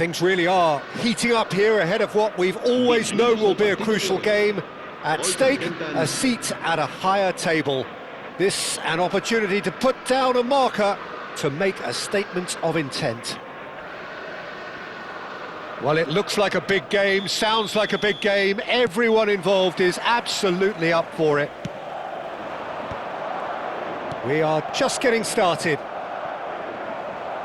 Things really are heating up here ahead of what we've always known will be a crucial game. At stake, a seat at a higher table. This an opportunity to put down a marker to make a statement of intent. Well, it looks like a big game, sounds like a big game. Everyone involved is absolutely up for it. We are just getting started.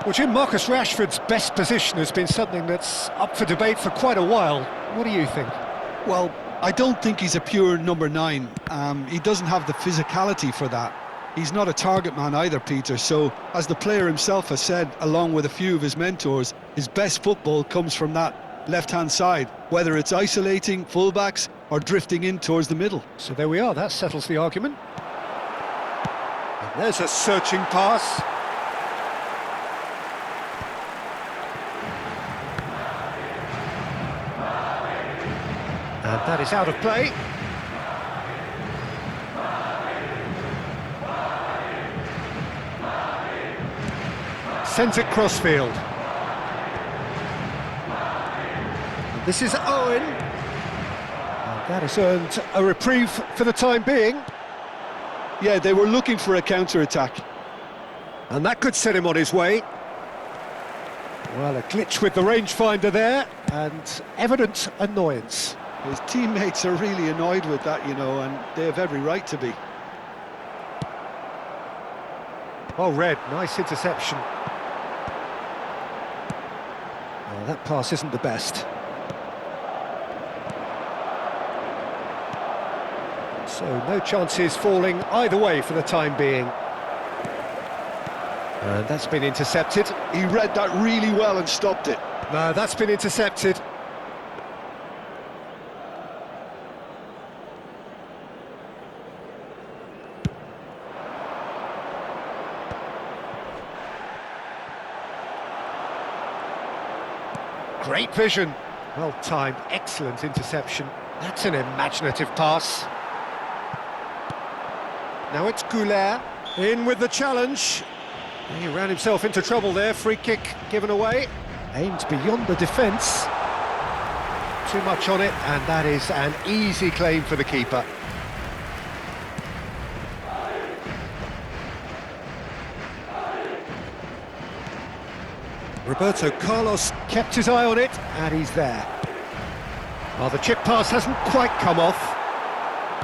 Well, Jim, Marcus Rashford's best position has been something that's up for debate for quite a while. What do you think? Well, I don't think he's a pure number 9. He doesn't have the physicality for that. He's not a target man either, Peter, so as the player himself has said, along with a few of his mentors, his best football comes from that left-hand side, whether it's isolating fullbacks or drifting in towards the middle. So there we are, that settles the argument. And there's a searching pass. And that is out of play. Sends it crossfield. And this is Owen. And that has earned a reprieve for the time being. Yeah, they were looking for a counter-attack. And that could set him on his way. Well, a glitch with the rangefinder there, and evident annoyance. His teammates are really annoyed with that, you know, and they have every right to be. Oh, Red, nice interception. Oh, that pass isn't the best. So no chances falling either way for the time being. And that's been intercepted. He read that really well and stopped it. No, that's been intercepted. Great vision. Well timed, excellent interception. That's an imaginative pass. Now it's Goulet, in with the challenge. He ran himself into trouble there, free kick given away. Aimed beyond the defence. Too much on it, and that is an easy claim for the keeper. Roberto Carlos kept his eye on it, and he's there. Well, the chip pass hasn't quite come off.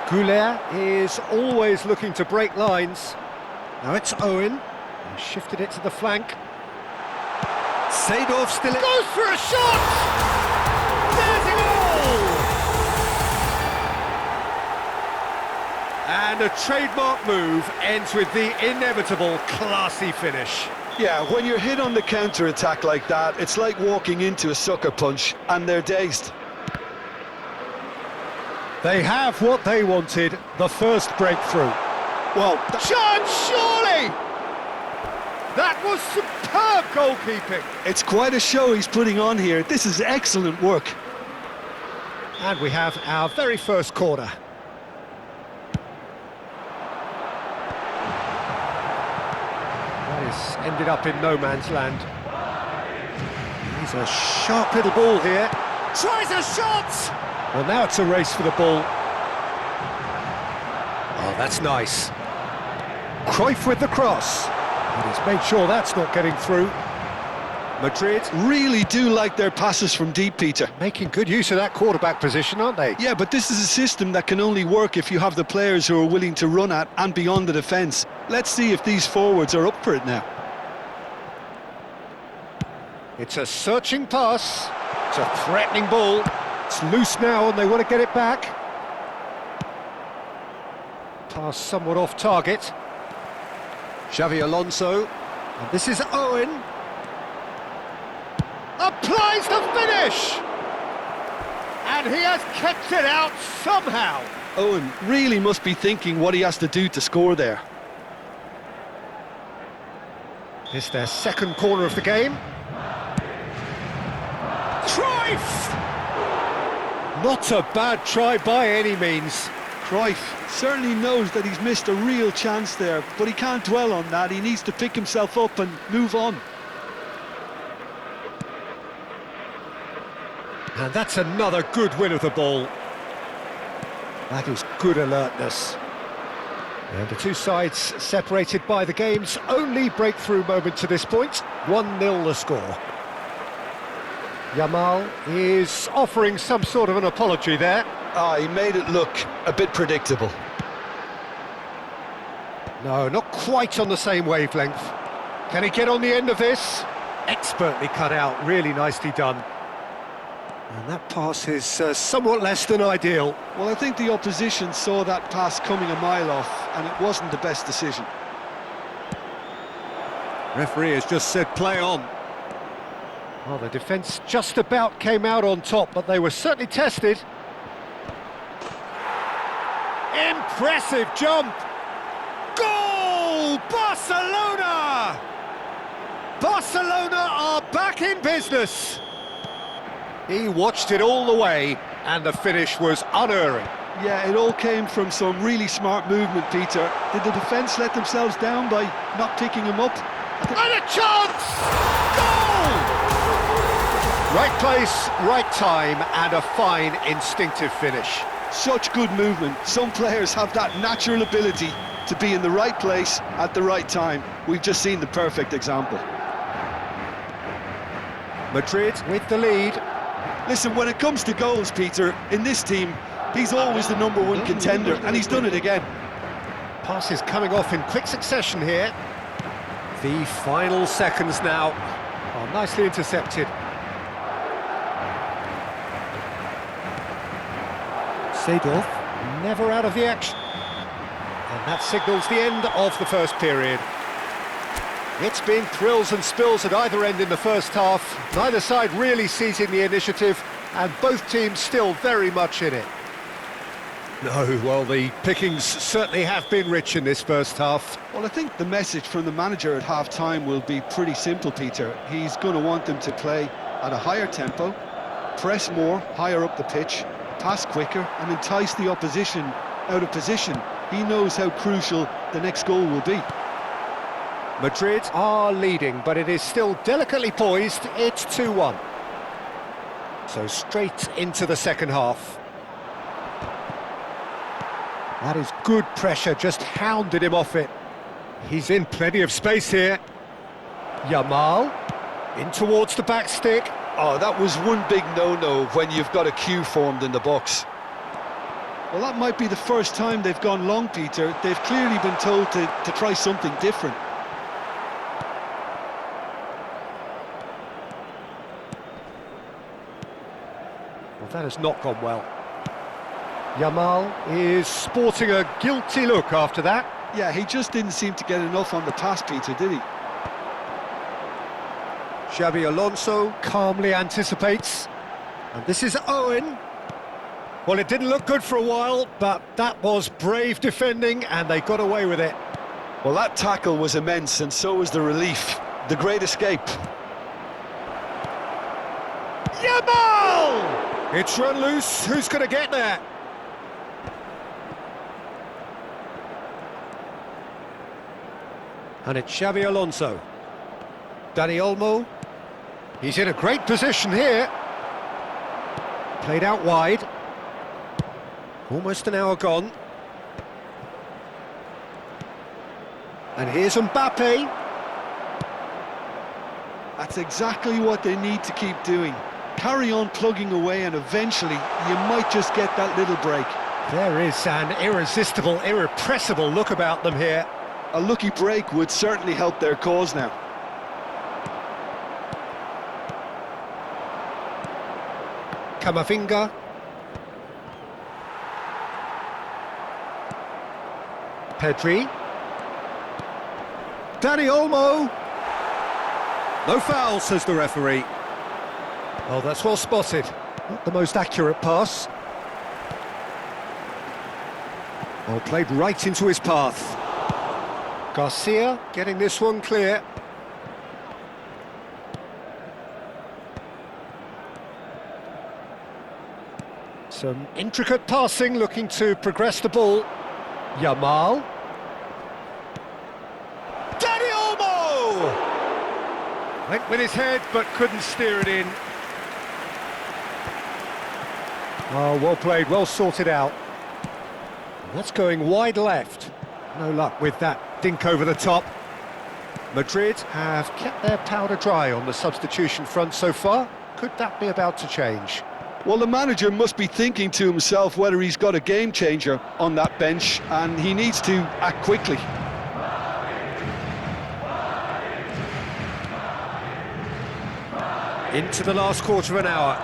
Goulet is always looking to break lines. Now it's Owen. He shifted it to the flank. Seedorf still goes for a shot! There's a goal! And a trademark move ends with the inevitable classy finish. Yeah, when you're hit on the counter-attack like that, it's like walking into a sucker punch, and they're dazed. They have what they wanted, the first breakthrough. Well, chance, surely! That was superb goalkeeping. It's quite a show he's putting on here. This is excellent work. And we have our very first corner. Ended up in no man's land. He's a sharp little ball here. Tries a shot! Well, now it's a race for the ball. Oh, that's nice. Cruyff with the cross. And he's made sure that's not getting through. Madrid really do like their passes from deep, Peter. Making good use of that quarterback position, aren't they? Yeah, but this is a system that can only work if you have the players who are willing to run at and beyond the defence. Let's see if these forwards are up for it now. It's a searching pass. It's a threatening ball. It's loose now and they want to get it back. Pass somewhat off target. Xavi Alonso. And this is Owen. Applies the finish! And he has kept it out somehow. Owen really must be thinking what he has to do to score there. It's their second corner of the game. Cruyff! Not a bad try by any means. Cruyff certainly knows that he's missed a real chance there, but he can't dwell on that. He needs to pick himself up and move on. And that's another good win of the ball. That is good alertness. And the two sides separated by the game's only breakthrough moment to this point. 1-0 the score. Yamal is offering some sort of an apology there. He made it look a bit predictable. No, not quite on the same wavelength. Can he get on the end of this? Expertly cut out, really nicely done. And that pass is somewhat less than ideal. Well, I think the opposition saw that pass coming a mile off, and it wasn't the best decision. Referee has just said play on. Well, the defence just about came out on top, but they were certainly tested. Impressive jump! Goal! Barcelona! Barcelona are back in business. He watched it all the way, and the finish was unerring. Yeah, it all came from some really smart movement, Peter. Did the defence let themselves down by not picking him up? And a chance! Goal! Right place, right time, and a fine instinctive finish. Such good movement. Some players have that natural ability to be in the right place at the right time. We've just seen the perfect example. Madrid with the lead. Listen, when it comes to goals, Peter, in this team, he's always the #1 contender, and he's done it again. Passes coming off in quick succession here. The final seconds now. Oh, nicely intercepted. Seedorf never out of the action. And that signals the end of the first period. It's been thrills and spills at either end in the first half. Neither side really seizing the initiative, and both teams still very much in it. No, well, the pickings certainly have been rich in this first half. Well, I think the message from the manager at half-time will be pretty simple, Peter. He's going to want them to play at a higher tempo, press more, higher up the pitch, pass quicker, and entice the opposition out of position. He knows how crucial the next goal will be. Madrid are leading, but it is still delicately poised. It's 2-1. So straight into the second half. That is good pressure, just hounded him off it. He's in plenty of space here. Yamal, in towards the back stick. Oh, that was one big no-no when you've got a queue formed in the box. Well, that might be the first time they've gone long, Peter. They've clearly been told to try something different. Well, that has not gone well. Yamal is sporting a guilty look after that. Yeah, he just didn't seem to get enough on the pass, Peter, did he? Xabi Alonso calmly anticipates. And this is Owen. Well, it didn't look good for a while, but that was brave defending, and they got away with it. Well, that tackle was immense, and so was the relief. The great escape. Yamal! It's run loose. Who's going to get there? And it's Xabi Alonso. Dani Olmo. He's in a great position here. Played out wide. Almost an hour gone. And here's Mbappe. That's exactly what they need to keep doing. Carry on plugging away, and eventually you might just get that little break. There is an irresistible, irrepressible look about them here. A lucky break would certainly help their cause now. Camavinga. Pedri. Dani Olmo. No foul, says the referee. Oh, that's well spotted. Not the most accurate pass. Oh, played right into his path. Garcia getting this one clear. Some intricate passing, looking to progress the ball. Yamal. Dani Olmo! Went with his head, but couldn't steer it in. Oh, well played, well sorted out. That's going wide left. No luck with that dink over the top. Madrid have kept their powder dry on the substitution front so far. Could that be about to change? Well, the manager must be thinking to himself whether he's got a game changer on that bench, and he needs to act quickly. Into the last quarter of an hour.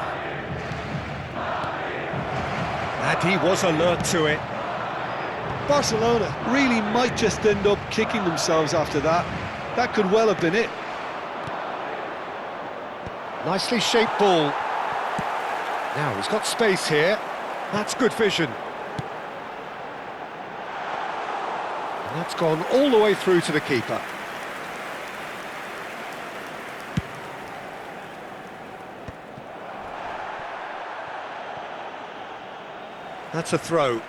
And he was alert to it. Barcelona really might just end up kicking themselves after that. That could well have been it. Nicely shaped ball. Now he's got space here. That's good vision. And that's gone all the way through to the keeper. That's a throw.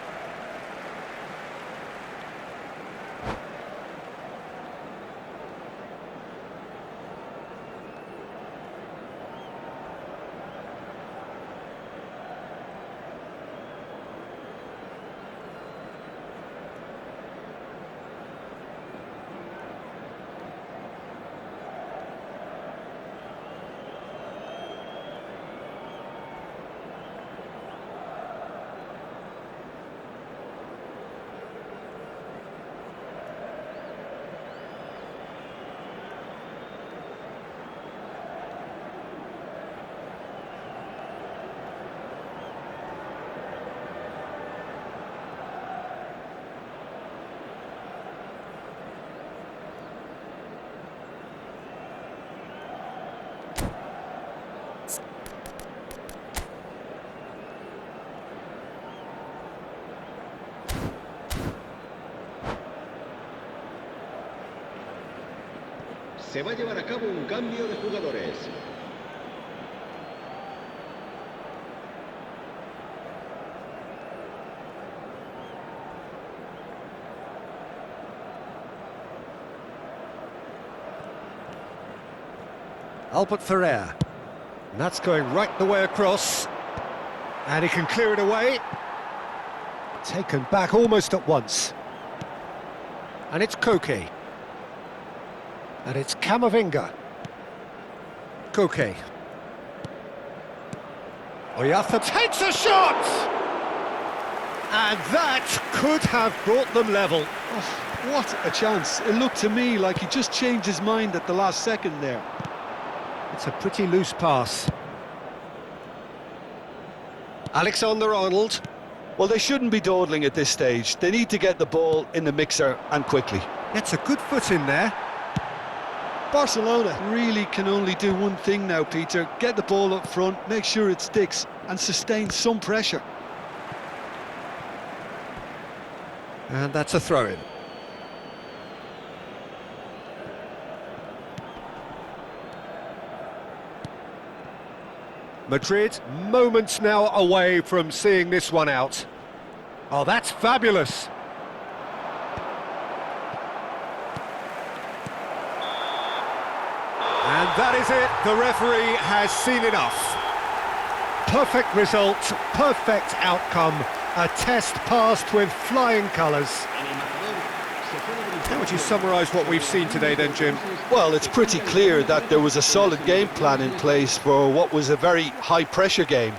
Se va a llevar a cabo un cambio de jugadores. Albert Ferrer. And that's going right the way across. And he can clear it away. Taken back almost at once. And it's Koke. And it's Camavinga. Koke. Oyatha takes a shot! And that could have brought them level. Oh, what a chance. It looked to me like he just changed his mind at the last second there. It's a pretty loose pass. Alexander-Arnold. Well, they shouldn't be dawdling at this stage. They need to get the ball in the mixer and quickly. Gets a good foot in there. Barcelona really can only do one thing now, Peter. Get the ball up front, make sure it sticks, and sustain some pressure. And that's a throw-in. Madrid, moments now away from seeing this one out. Oh, that's fabulous. And that is it, the referee has seen enough. Perfect result, perfect outcome, a test passed with flying colours. How would you summarise what we've seen today then, Jim? Well, it's pretty clear that there was a solid game plan in place for what was a very high-pressure game.